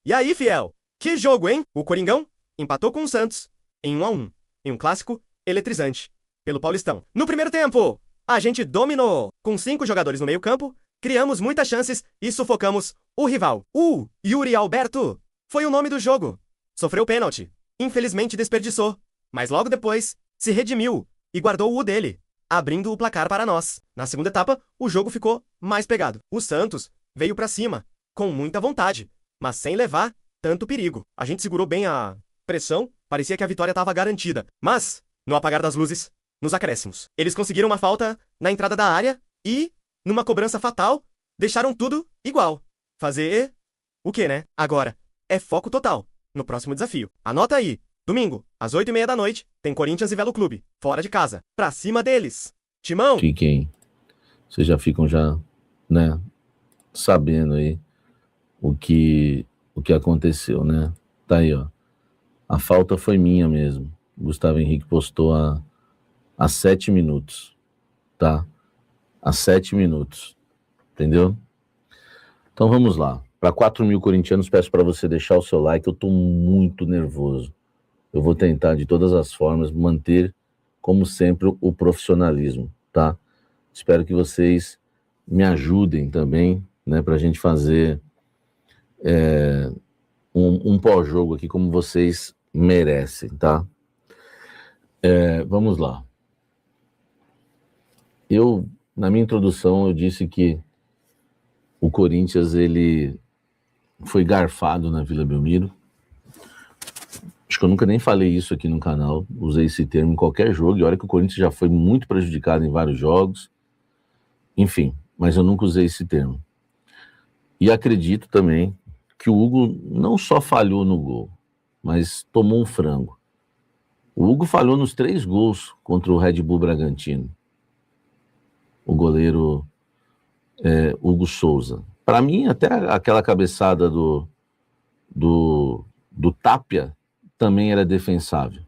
E aí, fiel? Que jogo, hein? O Coringão empatou com o Santos em 1-1, em um clássico eletrizante, pelo Paulistão. No primeiro tempo, a gente dominou. Com 5 jogadores no meio-campo, criamos muitas chances e sufocamos o rival. O Yuri Alberto foi o nome do jogo. Sofreu pênalti. Infelizmente desperdiçou, mas logo depois se redimiu e guardou o dele, abrindo o placar para nós. Na segunda etapa, o jogo ficou mais pegado. O Santos veio pra cima, com muita vontade, mas sem levar tanto perigo. A gente segurou bem a pressão, parecia que a vitória estava garantida. Mas, no apagar das luzes, nos acréscimos, eles conseguiram uma falta na entrada da área e, numa cobrança fatal, deixaram tudo igual. Fazer o quê, né? Agora, é foco total no próximo desafio. Anota aí. Domingo, às 8h30 da noite, tem Corinthians e Velo Clube, fora de casa. Pra cima deles. Timão! Fiquem. Vocês já ficam né, sabendo aí o que aconteceu, né? Tá aí, ó. A falta foi minha mesmo. O Gustavo Henrique postou há 7 minutos, tá? Há 7 minutos, entendeu? Então vamos lá. Para 4.000 corintianos, peço para você deixar o seu like. Eu tô muito nervoso. Eu vou tentar, de todas as formas, manter, como sempre, o profissionalismo, tá? Espero que vocês me ajudem também, né, para a gente fazer um pós-jogo aqui como vocês merecem, tá? Vamos lá. Na minha introdução, eu disse que o Corinthians, ele foi garfado na Vila Belmiro. Acho que eu nunca nem falei isso aqui no canal, usei esse termo em qualquer jogo, e olha que o Corinthians já foi muito prejudicado em vários jogos, enfim, mas eu nunca usei esse termo. E acredito também que o Hugo não só falhou no gol, mas tomou um frango. O Hugo falhou nos 3 gols contra o Red Bull Bragantino. O goleiro Hugo Souza. Para mim, até aquela cabeçada do Tapia também era defensável.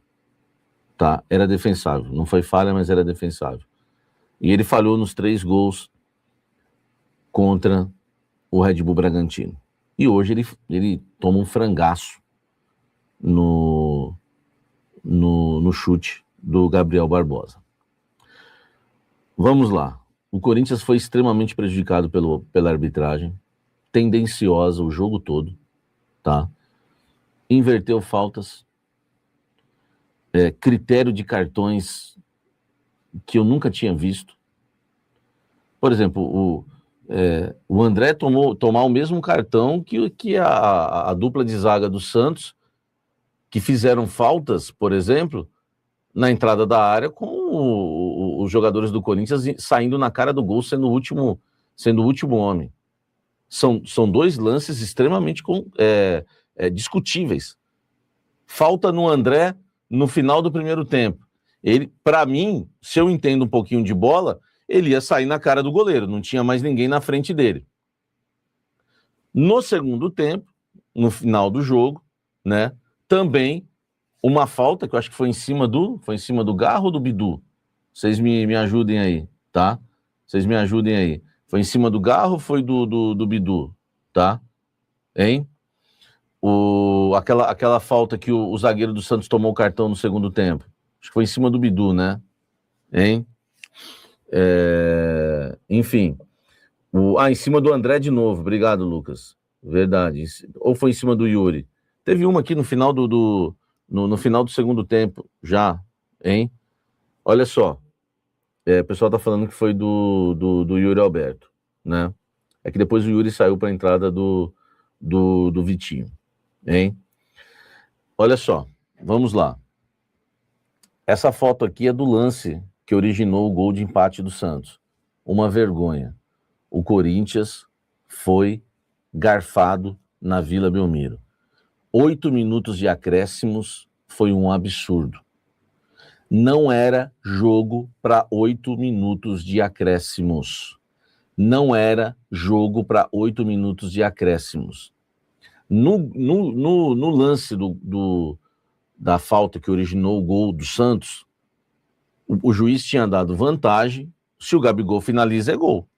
Tá? Era defensável. Não foi falha, mas era defensável. E ele falhou nos 3 gols contra o Red Bull Bragantino. E hoje ele toma um frangaço no chute do Gabriel Barbosa. Vamos lá. O Corinthians foi extremamente prejudicado pela arbitragem, tendenciosa o jogo todo, tá? Inverteu faltas, critério de cartões que eu nunca tinha visto. Por exemplo, o André tomar o mesmo cartão que a dupla de zaga do Santos, que fizeram faltas, por exemplo, na entrada da área, com os jogadores do Corinthians saindo na cara do gol, sendo o último homem. São 2 lances extremamente discutíveis. Falta no André no final do primeiro tempo. Ele, para mim, se eu entendo um pouquinho de bola, ele ia sair na cara do goleiro, não tinha mais ninguém na frente dele. No segundo tempo, no final do jogo, né, também uma falta, que eu acho que foi em cima do Garro ou do Bidu? Vocês me ajudem aí, tá? Vocês me ajudem aí. Foi em cima do Garro ou foi do Bidu? Tá? Hein? Aquela falta que o zagueiro do Santos tomou o cartão no segundo tempo. Acho que foi em cima do Bidu, né? Hein? Enfim. Em cima do André de novo. Obrigado, Lucas. Verdade. Ou foi em cima do Yuri? Teve uma aqui no final no final do segundo tempo, já, hein? Olha só. O pessoal tá falando que foi do Yuri Alberto, né? É que depois o Yuri saiu para a entrada do Vitinho, hein? Olha só, vamos lá. Essa foto aqui é do lance que originou o gol de empate do Santos. Uma vergonha. O Corinthians foi garfado na Vila Belmiro. 8 minutos de acréscimos foi um absurdo. Não era jogo para 8 minutos de acréscimos. Não era jogo para 8 minutos de acréscimos. No lance da falta que originou o gol do Santos, o juiz tinha dado vantagem. Se o Gabigol finaliza, é gol.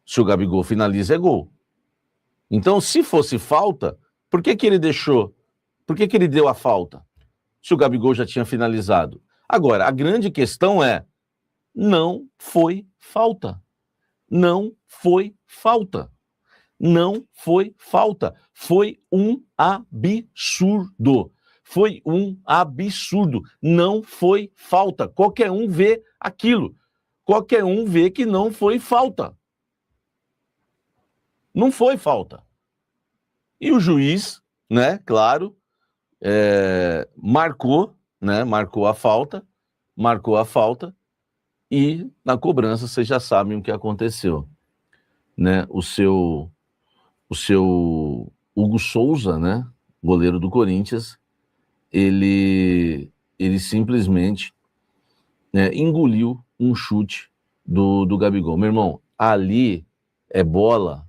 Se o Gabigol finaliza, é gol. Então, se fosse falta, Por que ele deixou? Por que ele deu a falta? Se o Gabigol já tinha finalizado. Agora, a grande questão é, não foi falta. Não foi falta. Não foi falta. Foi um absurdo. Foi um absurdo. Não foi falta. Qualquer um vê aquilo. Qualquer um vê que não foi falta. Não foi falta. E o juiz, né, claro, marcou a falta, e na cobrança vocês já sabem o que aconteceu, né? O seu Hugo Souza, né, goleiro do Corinthians, ele simplesmente, né, engoliu um chute do Gabigol. Meu irmão, ali é bola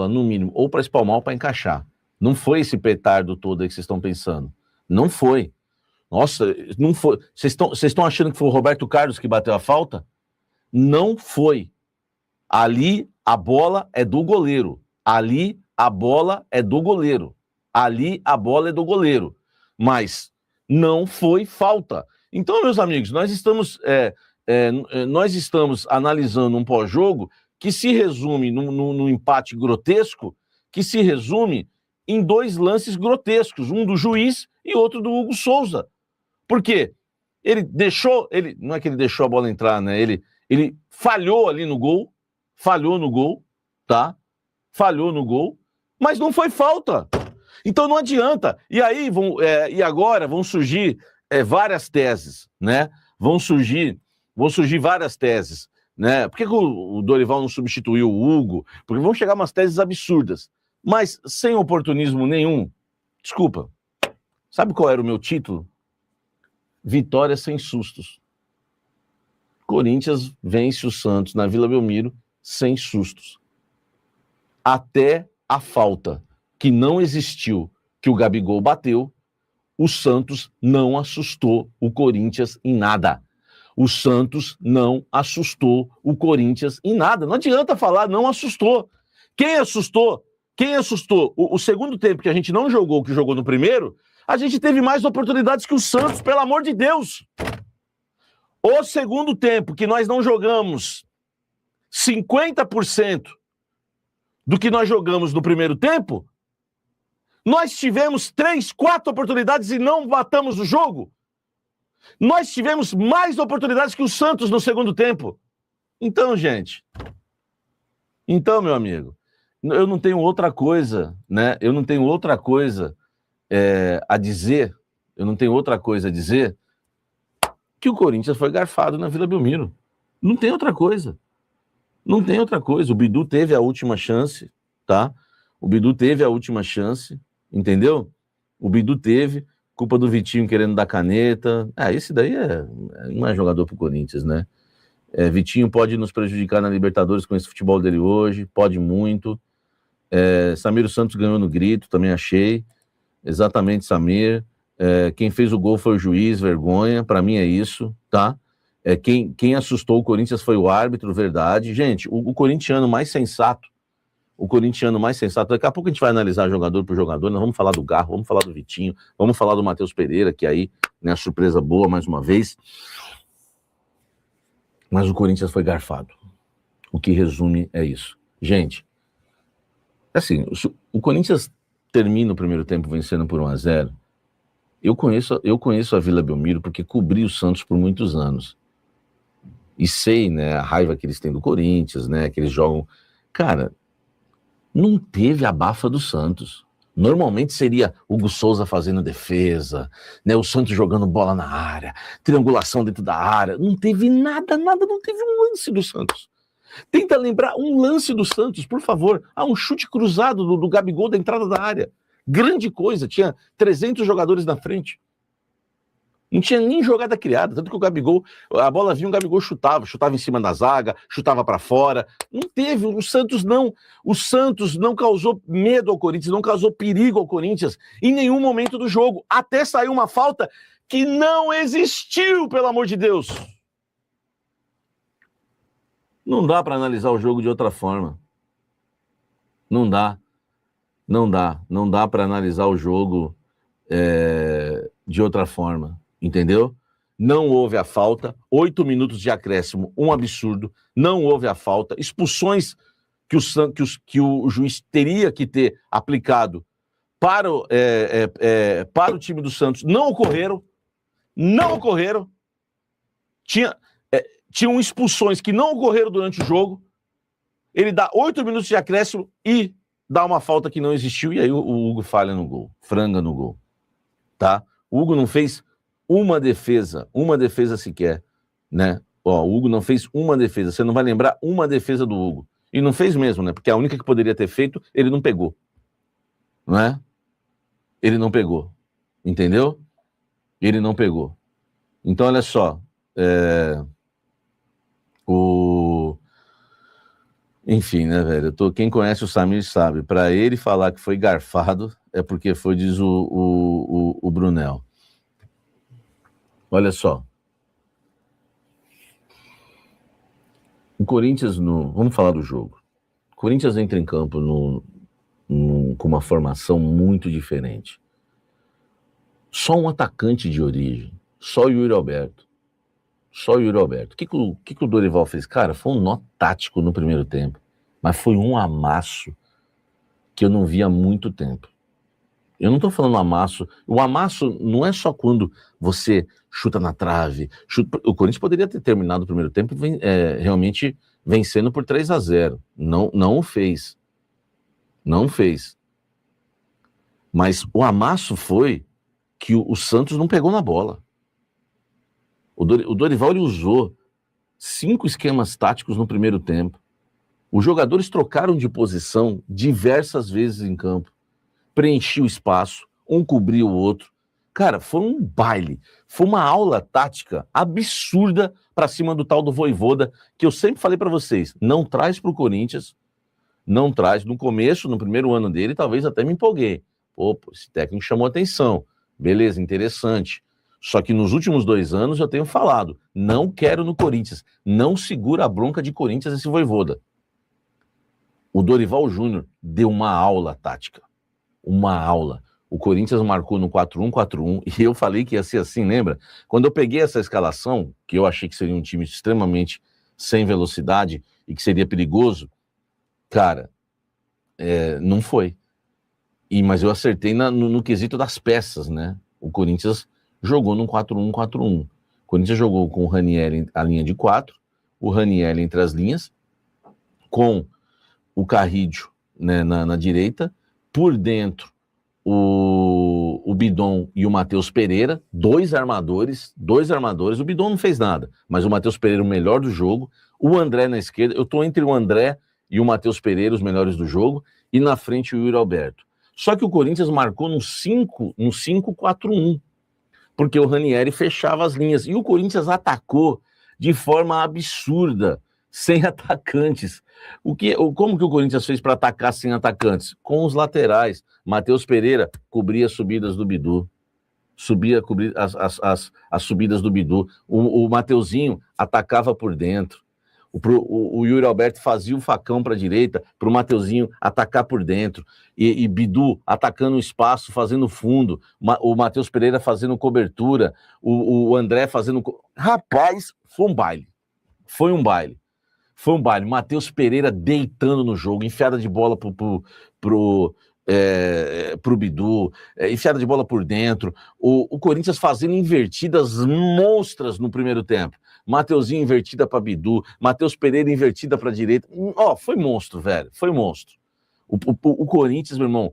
no mínimo, ou para espalmar ou para encaixar. Não foi esse petardo todo aí que vocês estão pensando. Não foi. Nossa, não foi. Vocês estão achando que foi o Roberto Carlos que bateu a falta? Não foi. Ali a bola é do goleiro. Ali a bola é do goleiro. Ali a bola é do goleiro. Mas não foi falta. Então, meus amigos, nós estamos analisando um pós-jogo que se resume num empate grotesco, que se resume em dois lances grotescos, um do juiz e outro do Hugo Souza. Por quê? Não é que ele deixou a bola entrar, né? Ele falhou ali no gol, tá? Falhou no gol, mas não foi falta. Então não adianta. E aí agora vão surgir várias teses, né? Vão surgir várias teses, né? Por que o Dorival não substituiu o Hugo? Porque vão chegar umas teses absurdas, mas sem oportunismo nenhum. Desculpa. Sabe qual era o meu título? Vitória sem sustos. Corinthians vence o Santos na Vila Belmiro sem sustos. Até a falta que não existiu, que o Gabigol bateu, o Santos não assustou o Corinthians em nada. O Santos não assustou o Corinthians em nada. Não adianta falar, não assustou. Quem assustou? O segundo tempo que a gente não jogou, que jogou no primeiro, a gente teve mais oportunidades que o Santos, pelo amor de Deus. O segundo tempo que nós não jogamos 50% do que nós jogamos no primeiro tempo, nós tivemos 3, 4 oportunidades e não matamos o jogo. Nós tivemos mais oportunidades que o Santos no segundo tempo. Então, gente, meu amigo, eu não tenho outra coisa, né? Eu não tenho outra coisa a dizer que o Corinthians foi garfado na Vila Belmiro. Não tem outra coisa. O Bidu teve a última chance, tá? Entendeu? O Bidu teve, culpa do Vitinho querendo dar caneta. Esse daí não é jogador pro Corinthians, né? Vitinho pode nos prejudicar na Libertadores com esse futebol dele hoje, pode muito. Samir Santos ganhou no grito, também achei. Exatamente, Samir. Quem fez o gol foi o juiz, vergonha, para mim é isso, tá? Quem assustou o Corinthians foi o árbitro, verdade. Gente, o corintiano mais sensato, daqui a pouco a gente vai analisar jogador por jogador, nós vamos falar do Garro, vamos falar do Vitinho, vamos falar do Matheus Pereira, que aí, né, surpresa boa mais uma vez. Mas o Corinthians foi garfado. O que resume é isso. Gente, assim, o Corinthians termina o primeiro tempo vencendo por 1-0. Eu conheço a Vila Belmiro porque cobri o Santos por muitos anos. E sei, né, a raiva que eles têm do Corinthians, né, que eles jogam... Cara, não teve a bafa do Santos. Normalmente seria Hugo Souza fazendo defesa, né, o Santos jogando bola na área, triangulação dentro da área. Não teve nada, não teve um lance do Santos. Tenta lembrar um lance do Santos, por favor. Um chute cruzado do Gabigol da entrada da área. Grande coisa, tinha 300 jogadores na frente. Não tinha nem jogada criada, tanto que o Gabigol, a bola vinha, o Gabigol chutava em cima da zaga, chutava para fora. Não teve, o Santos não causou medo ao Corinthians, não causou perigo ao Corinthians em nenhum momento do jogo, até saiu uma falta que não existiu, pelo amor de Deus. Não dá para analisar o jogo de outra forma. Não dá. Não dá para analisar o jogo de outra forma, entendeu? Não houve a falta, 8 minutos de acréscimo, um absurdo, não houve a falta, expulsões que o juiz teria que ter aplicado para o time do Santos não ocorreram, tinham expulsões que não ocorreram durante o jogo, ele dá 8 minutos de acréscimo e dá uma falta que não existiu, e aí o Hugo falha no gol, franga no gol, tá? O Hugo não fez uma defesa sequer, né? Ó, o Hugo não fez uma defesa, você não vai lembrar uma defesa do Hugo, e não fez mesmo, né? Porque a única que poderia ter feito, ele não pegou, não é? Ele não pegou, entendeu? Ele não pegou. Então, olha só, enfim, né, velho? Quem conhece o Samir sabe, para ele falar que foi garfado é porque foi, diz o Brunel. Olha só. O Corinthians, vamos falar do jogo. O Corinthians entra em campo com uma formação muito diferente. Só um atacante de origem, só o Yuri Alberto. O que o Dorival fez? Cara, foi um nó tático no primeiro tempo, mas foi um amasso que eu não vi há muito tempo. Eu não tô falando amasso. O amasso não é só quando você chuta na trave. O Corinthians poderia ter terminado o primeiro tempo realmente vencendo por 3-0. Não o fez. Não fez. Mas o amasso foi que o Santos não pegou na bola. O Dorival ele usou 5 esquemas táticos no primeiro tempo. Os jogadores trocaram de posição diversas vezes em campo. Preenchia o espaço, um cobria o outro. Cara, foi um baile. Foi uma aula tática absurda para cima do tal do Vojvoda, que eu sempre falei para vocês, não traz para o Corinthians, não traz. No começo, no primeiro ano dele, talvez até me empolguei. Pô, esse técnico chamou atenção. Beleza, interessante. Só que nos últimos 2 anos eu tenho falado, não quero no Corinthians, não segura a bronca de Corinthians esse Vojvoda. O Dorival Júnior deu uma aula tática, uma aula. O Corinthians marcou no 4-1-4-1 e eu falei que ia ser assim, lembra? Quando eu peguei essa escalação, que eu achei que seria um time extremamente sem velocidade e que seria perigoso, cara, não foi. Mas eu acertei no quesito das peças, né? O Corinthians jogou num 4-1-4-1. O Corinthians jogou com o Ranieri a linha de 4, o Ranieri entre as linhas, com o Carrídio, né, na direita, por dentro o Bidon e o Matheus Pereira, dois armadores. O Bidon não fez nada, mas o Matheus Pereira o melhor do jogo, o André na esquerda, eu tô entre o André e o Matheus Pereira, os melhores do jogo, e na frente o Yuri Alberto. Só que o Corinthians marcou no 5-4-1, porque o Ranieri fechava as linhas, e o Corinthians atacou de forma absurda, sem atacantes. Como que o Corinthians fez para atacar sem atacantes? Com os laterais. Matheus Pereira cobria as subidas do Bidu. Cobria as subidas do Bidu. O Mateuzinho atacava por dentro. O Yuri Alberto fazia o facão para a direita, para o Mateuzinho atacar por dentro. E Bidu atacando o espaço, fazendo fundo. O Matheus Pereira fazendo cobertura. O André fazendo... Rapaz, foi um baile. Foi um baile. Matheus Pereira deitando no jogo, enfiada de bola pro Bidu, enfiada de bola por dentro. O Corinthians fazendo invertidas monstras no primeiro tempo. Mateuzinho invertida para Bidu, Matheus Pereira invertida para a direita. Foi monstro, velho. Foi monstro. O Corinthians, meu irmão,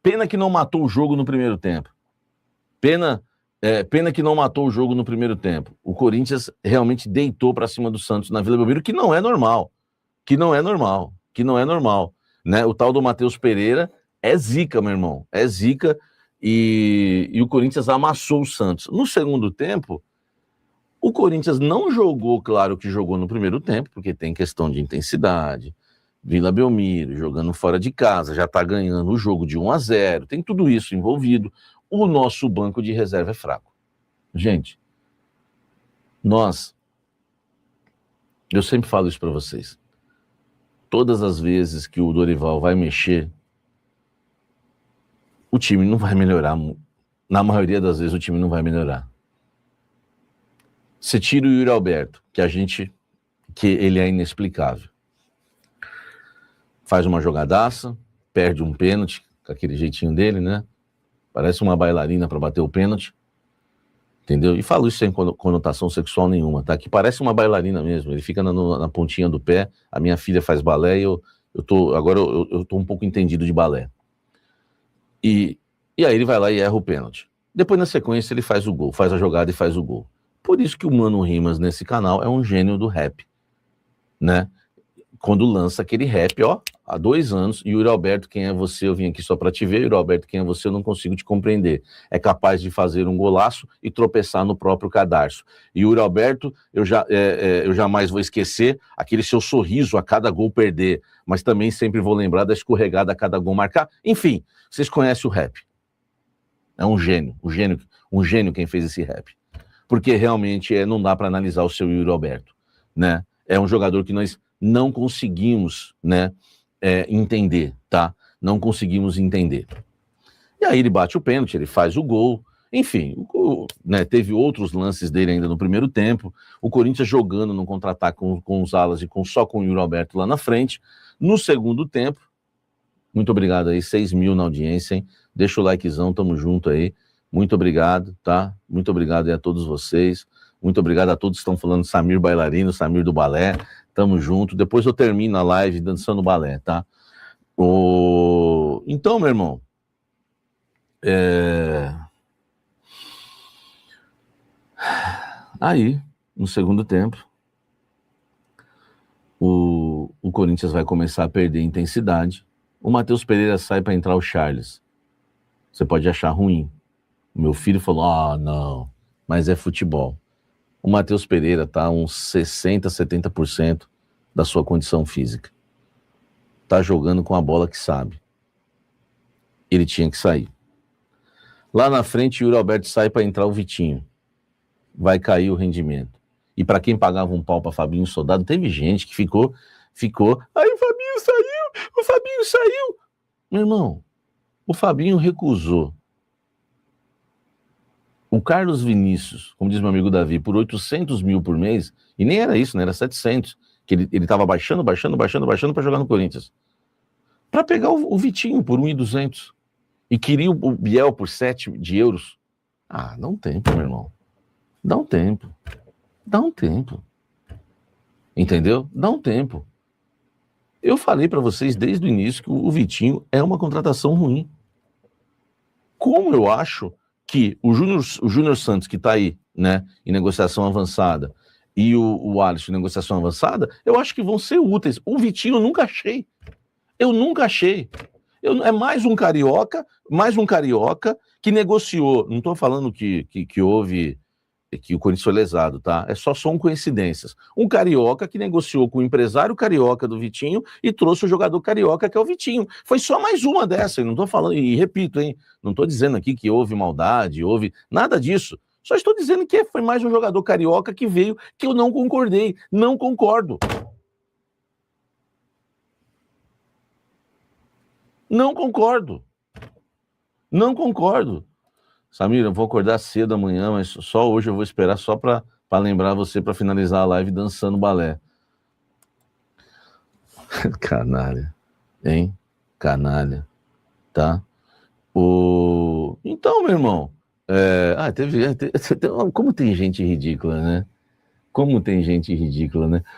pena que não matou o jogo no primeiro tempo. Pena que não matou o jogo no primeiro tempo. O Corinthians realmente deitou para cima do Santos na Vila Belmiro, que não é normal. Né? O tal do Matheus Pereira é zica, meu irmão. É zica e o Corinthians amassou o Santos. No segundo tempo, o Corinthians não jogou, claro, que jogou no primeiro tempo, porque tem questão de intensidade. Vila Belmiro, jogando fora de casa, já está ganhando o jogo de 1-0, tem tudo isso envolvido. O nosso banco de reserva é fraco. Gente, eu sempre falo isso para vocês. Todas as vezes que o Dorival vai mexer, o time não vai melhorar. Na maioria das vezes o time não vai melhorar. Você tira o Yuri Alberto, que ele é inexplicável. Faz uma jogadaça, perde um pênalti, com aquele jeitinho dele, né? Parece uma bailarina para bater o pênalti. Entendeu? E falo isso sem conotação sexual nenhuma, tá? Que parece uma bailarina mesmo. Ele fica na pontinha do pé. A minha filha faz balé e eu tô um pouco entendido de balé. E aí ele vai lá e erra o pênalti. Depois, na sequência, ele faz o gol, faz a jogada e faz o gol. Por isso que o Mano Rimas, nesse canal, é um gênio do rap, né? Quando lança aquele rap, ó, há 2 anos, Yuri Alberto, quem é você? Eu vim aqui só para te ver. Yuri Alberto, quem é você? Eu não consigo te compreender. É capaz de fazer um golaço e tropeçar no próprio cadarço. Yuri Alberto, eu jamais vou esquecer aquele seu sorriso a cada gol perder, mas também sempre vou lembrar da escorregada a cada gol marcar. Enfim, vocês conhecem o rap. É um gênio quem fez esse rap. Porque realmente não dá para analisar o seu Yuri Alberto, né? É um jogador que nós não conseguimos, né, entender, tá? Não conseguimos entender. E aí ele bate o pênalti, ele faz o gol, enfim, né, teve outros lances dele ainda no primeiro tempo, o Corinthians jogando no contra-ataque com os alas e só com o Yuri Alberto lá na frente. No segundo tempo, muito obrigado aí, 6 mil na audiência, hein? Deixa o likezão, tamo junto aí, muito obrigado, tá? Muito obrigado aí a todos vocês, muito obrigado a todos que estão falando Samir bailarino, Samir do balé. Tamo junto. Depois eu termino a live dançando balé, tá? Então, meu irmão, aí, no segundo tempo, o Corinthians vai começar a perder intensidade. O Matheus Pereira sai para entrar o Charles. Você pode achar ruim. O meu filho falou, não, mas é futebol. O Matheus Pereira tá uns 60%, 70% da sua condição física. Tá jogando com a bola que sabe. Ele tinha que sair. Lá na frente, o Yuri Alberto sai para entrar o Vitinho. Vai cair o rendimento. E para quem pagava um pau para Fabinho Soldado, teve gente que ficou. Aí o Fabinho saiu. Meu irmão, o Fabinho recusou. O Carlos Vinícius, como diz meu amigo Davi, por 800 mil por mês, e nem era isso, né? Era 700, que ele estava baixando para jogar no Corinthians. Para pegar o Vitinho por 1.200 e queria o Biel por 7 de euros. Dá um tempo, meu irmão. Dá um tempo. Entendeu? Dá um tempo. Eu falei para vocês desde o início que o Vitinho é uma contratação ruim. Como eu acho que o Júnior Santos, que está aí, né, em negociação avançada, e o Alisson em negociação avançada, eu acho que vão ser úteis. O Vitinho eu nunca achei. É mais um carioca que negociou. Não estou falando que houve, que o Corinthians foi lesado, tá? São coincidências. Um carioca que negociou com o empresário carioca do Vitinho e trouxe o jogador carioca, que é o Vitinho. Foi só mais uma dessa, e não estou falando, e repito, hein? Não estou dizendo aqui que houve maldade, houve nada disso. Só estou dizendo que foi mais um jogador carioca que veio, que eu não concordei. Não concordo. Não concordo. Samir, eu vou acordar cedo amanhã, mas só hoje eu vou esperar só para lembrar você para finalizar a live dançando balé. Canalha. Hein? Canalha. Tá? Então, meu irmão, como tem gente ridícula, né?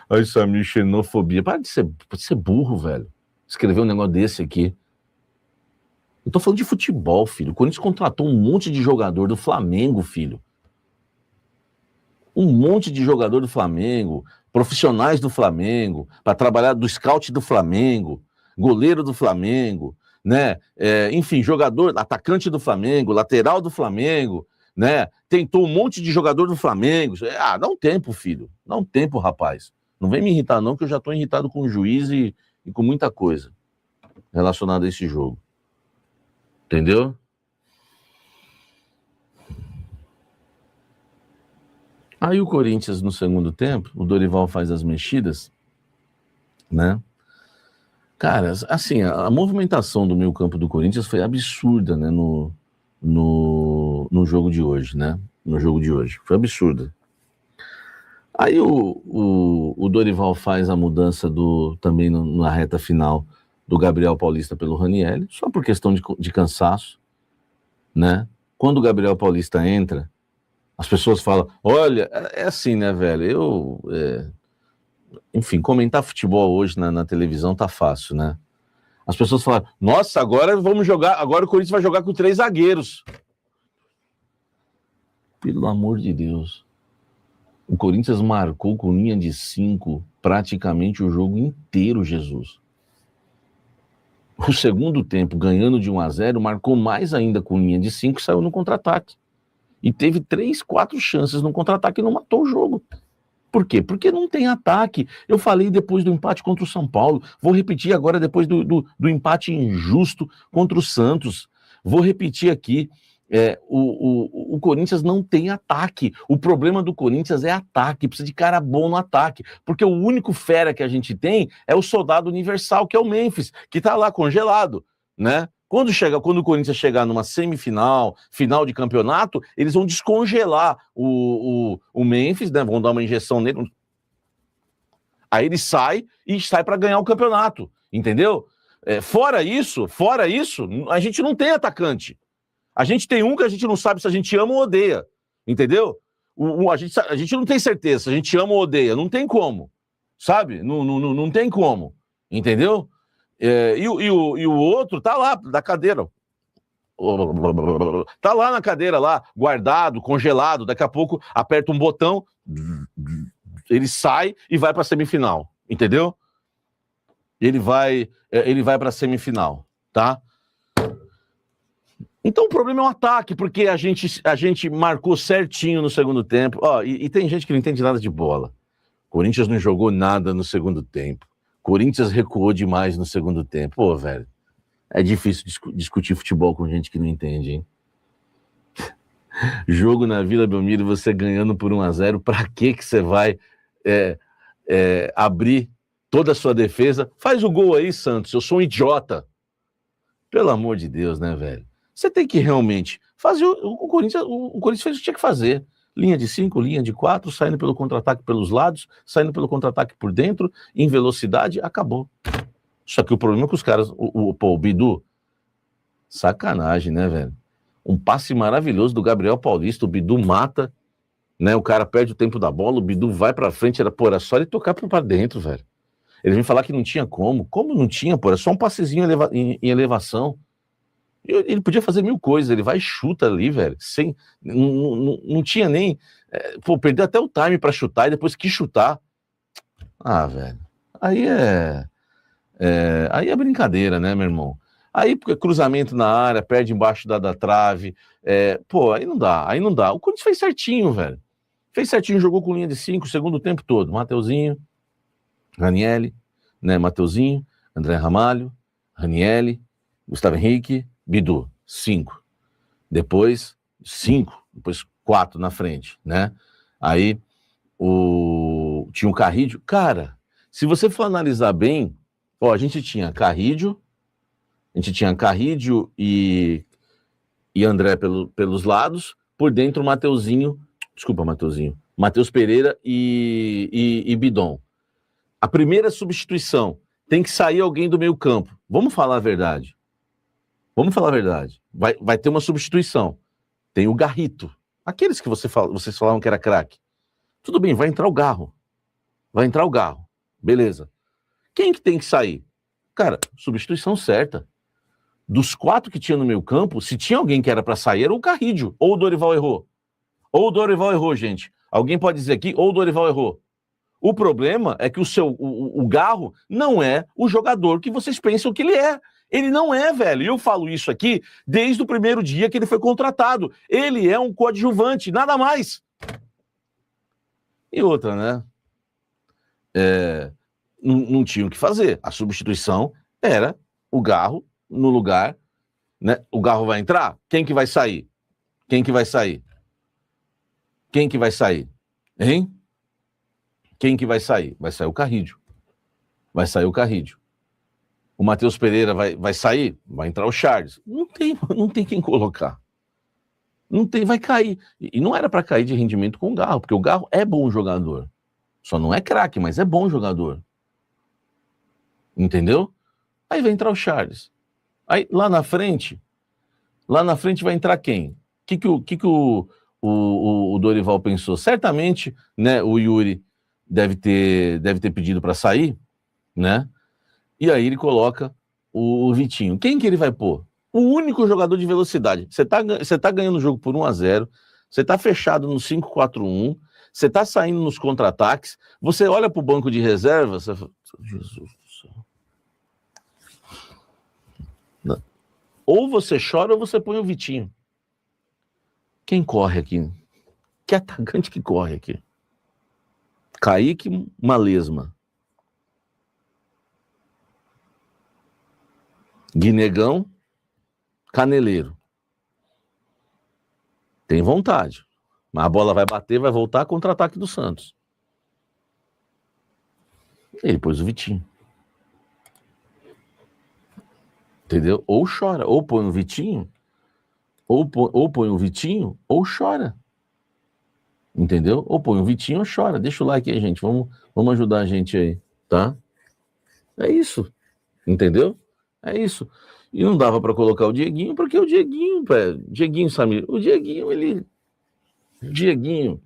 Ai, Samir, xenofobia. Para de ser burro, velho. Escrever um negócio desse aqui. Eu tô falando de futebol, filho. O Corinthians contratou um monte de jogador do Flamengo, filho. Um monte de jogador do Flamengo, profissionais do Flamengo, para trabalhar do scout do Flamengo, goleiro do Flamengo, né? Enfim, jogador, atacante do Flamengo, lateral do Flamengo, né? Tentou um monte de jogador do Flamengo. Dá um tempo, filho. Dá um tempo, rapaz. Não vem me irritar, não, que eu já tô irritado com o juiz e com muita coisa relacionada a esse jogo. Entendeu? Aí o Corinthians, no segundo tempo, o Dorival faz as mexidas, né? Cara, assim, a movimentação do meio-campo do Corinthians foi absurda, né, no jogo de hoje, né? No jogo de hoje. Foi absurda. Aí o Dorival faz a mudança também na reta final do Gabriel Paulista pelo Ranieri, só por questão de cansaço, né? Quando o Gabriel Paulista entra, as pessoas falam, olha, é assim, né, velho? Enfim, comentar futebol hoje na televisão tá fácil, né? As pessoas falaram, nossa, agora agora o Corinthians vai jogar com 3 zagueiros. Pelo amor de Deus. O Corinthians marcou com linha de 5 praticamente o jogo inteiro, Jesus. O segundo tempo, ganhando de 1-0, marcou mais ainda com linha de 5 e saiu no contra-ataque. E teve 3, 4 chances no contra-ataque e não matou o jogo. Por quê? Porque não tem ataque. Eu falei depois do empate contra o São Paulo, vou repetir agora depois do empate injusto contra o Santos. Vou repetir aqui, o Corinthians não tem ataque. O problema do Corinthians é ataque, precisa de cara bom no ataque, porque o único fera que a gente tem é o soldado universal, que é o Memphis, que tá lá congelado, né? Quando o Corinthians chegar numa semifinal, final de campeonato, eles vão descongelar o Memphis, né? Vão dar uma injeção nele. Aí ele sai para ganhar o campeonato, entendeu? Fora isso, a gente não tem atacante. A gente tem um que a gente não sabe se a gente ama ou odeia, entendeu? A gente não tem certeza se a gente ama ou odeia, não tem como, sabe? Não tem como, entendeu? E o outro tá lá, da cadeira. Tá lá na cadeira, lá, guardado, congelado. Daqui a pouco aperta um botão, ele sai e vai pra semifinal, entendeu? Ele vai pra semifinal, tá? Então o problema é o ataque, porque a gente marcou certinho no segundo tempo. E tem gente que não entende nada de bola. Corinthians não jogou nada no segundo tempo. Corinthians recuou demais no segundo tempo. Pô, velho, é difícil discutir futebol com gente que não entende, hein? Jogo na Vila Belmiro, você ganhando por 1-0, pra que você vai abrir toda a sua defesa? Faz o gol aí, Santos, eu sou um idiota. Pelo amor de Deus, né, velho? Você tem que realmente fazer o Corinthians fez o que tinha que fazer. Linha de 5, linha de 4, saindo pelo contra-ataque pelos lados, saindo pelo contra-ataque por dentro, em velocidade, acabou. Só que o problema é que os caras, o Bidu, sacanagem, né, velho? Um passe maravilhoso do Gabriel Paulista, o Bidu mata, né? O cara perde o tempo da bola, o Bidu vai pra frente, era só ele tocar pra dentro, velho. Ele vem falar que não tinha como. Como não tinha, pô? Era só um passezinho em elevação. Ele podia fazer 1000 coisas, ele vai e chuta ali, velho, não tinha nem, perdeu até o time pra chutar e depois quis chutar. Velho, aí é brincadeira, né, meu irmão? Aí, porque cruzamento na área, perde embaixo da trave, aí não dá. O Corinthians fez certinho, velho, jogou com linha de 5 o segundo tempo todo, Mateuzinho, Ranieri, né, Mateuzinho, André Ramalho, Ranieri, Gustavo Henrique, Bidu, 5. Depois 4 na frente, né? Aí tinha o Carrídio. Cara, se você for analisar bem, a gente tinha Carrídio e André pelos lados, por dentro Mateuzinho, Matheus Pereira e Bidon. A primeira substituição, tem que sair alguém do meio campo. Vamos falar a verdade. Vai ter uma substituição. Tem o Garrito. Aqueles que vocês falavam que era craque. Tudo bem, vai entrar o Garro. Beleza. Quem que tem que sair? Cara, substituição certa. Dos 4 que tinha no meio campo, se tinha alguém que era pra sair, era o Carrídio. Ou o Dorival errou. Gente. Alguém pode dizer aqui, ou o Dorival errou. O problema é que o Garro não é o jogador que vocês pensam que ele é. Ele não é, velho. E eu falo isso aqui desde o primeiro dia que ele foi contratado. Ele é um coadjuvante, nada mais. E outra, né? Não tinha o que fazer. A substituição era o Garro no lugar, né? O Garro vai entrar? Quem que vai sair? Hein? Quem que vai sair? Vai sair o Carrídio. O Matheus Pereira vai sair? Vai entrar o Charles. Não tem quem colocar. Não tem, vai cair. E não era para cair de rendimento com o Garro, porque o Garro é bom jogador. Só não é craque, mas é bom jogador. Entendeu? Aí vai entrar o Charles. Aí lá na frente vai entrar quem? O que o Dorival pensou? Certamente, né, o Yuri deve ter pedido para sair, né? E aí ele coloca o Vitinho. Quem que ele vai pôr? O único jogador de velocidade. Você tá ganhando o jogo por 1-0, você tá fechado no 5-4-1, você tá saindo nos contra-ataques, você olha pro banco de reserva, você fala, Jesus do céu. Não. Ou você chora ou você põe o Vitinho. Quem corre aqui? Que atacante que corre aqui? Kaique, uma lesma. Guinegão, caneleiro. Tem vontade. Mas a bola vai bater, vai voltar contra-ataque do Santos. Ele pôs o Vitinho. Entendeu? Ou chora, ou põe o Vitinho, ou põe o Vitinho, ou chora. Entendeu? Ou põe o Vitinho ou chora. Deixa o like aí, gente. Vamos ajudar a gente aí, tá? É isso. Entendeu? É isso. E não dava para colocar o Dieguinho, porque o Dieguinho, Samir, Dieguinho,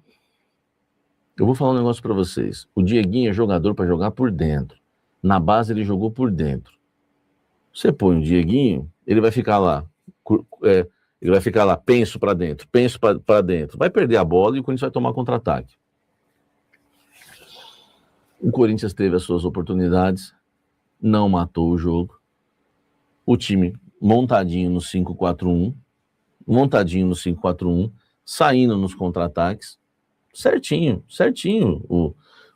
eu vou falar um negócio para vocês. O Dieguinho é jogador para jogar por dentro. Na base ele jogou por dentro. Você põe o Dieguinho, ele vai ficar lá, penso para dentro, vai perder a bola e o Corinthians vai tomar contra-ataque. O Corinthians teve as suas oportunidades, não matou o jogo. O time montadinho no 5-4-1, saindo nos contra-ataques, certinho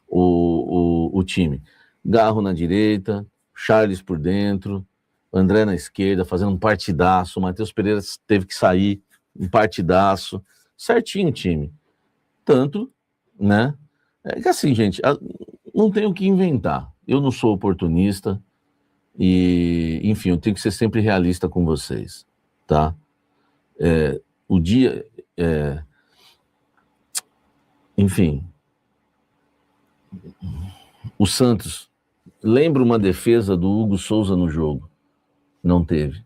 o time. Garro na direita, Charles por dentro, André na esquerda, fazendo um partidaço, o Matheus Pereira teve que sair, um partidaço, certinho o time. Tanto, né, é que assim, gente, não tem o que inventar. Eu não sou oportunista, e, enfim, eu tenho que ser sempre realista com vocês, tá? Enfim, o Santos, lembra uma defesa do Hugo Souza no jogo? Não teve.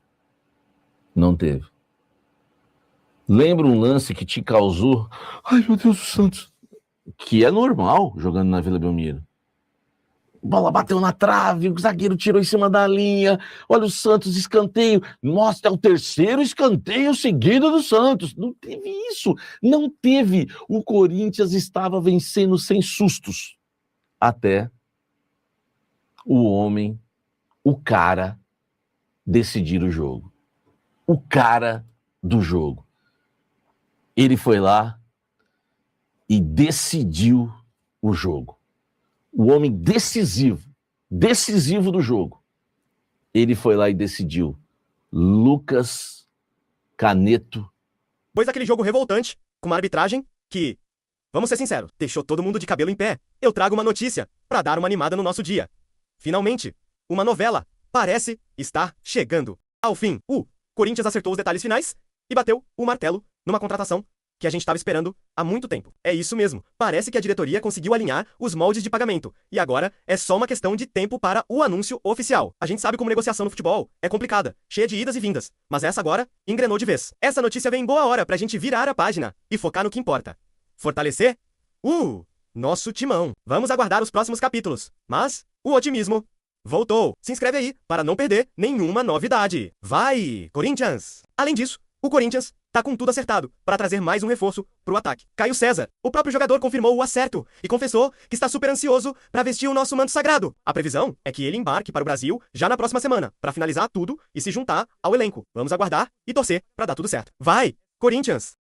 Lembra um lance que te causou, ai meu Deus do Santos, que é normal jogando na Vila Belmiro. Bola bateu na trave, o zagueiro tirou em cima da linha. Olha o Santos, escanteio. Nossa, é o terceiro escanteio seguido do Santos. Não teve isso. Não teve. O Corinthians estava vencendo sem sustos. Até o cara, decidir o jogo. O cara do jogo. Ele foi lá e decidiu o jogo. O homem decisivo do jogo. Ele foi lá e decidiu. Lucas Caneto. Depois daquele jogo revoltante, com uma arbitragem que, vamos ser sinceros, deixou todo mundo de cabelo em pé, eu trago uma notícia para dar uma animada no nosso dia. Finalmente, uma novela parece estar chegando ao fim. O Corinthians acertou os detalhes finais e bateu o martelo numa contratação que a gente estava esperando há muito tempo. É isso mesmo. Parece que a diretoria conseguiu alinhar os moldes de pagamento. E agora é só uma questão de tempo para o anúncio oficial. A gente sabe como negociação no futebol é complicada, cheia de idas e vindas. Mas essa agora engrenou de vez. Essa notícia vem em boa hora pra gente virar a página e focar no que importa. Fortalecer nosso timão. Vamos aguardar os próximos capítulos. Mas o otimismo voltou. Se inscreve aí para não perder nenhuma novidade. Vai, Corinthians! Além disso, o Corinthians tá com tudo acertado para trazer mais um reforço pro ataque. Caio César, o próprio jogador, confirmou o acerto e confessou que está super ansioso para vestir o nosso manto sagrado. A previsão é que ele embarque para o Brasil já na próxima semana, para finalizar tudo e se juntar ao elenco. Vamos aguardar e torcer para dar tudo certo. Vai, Corinthians!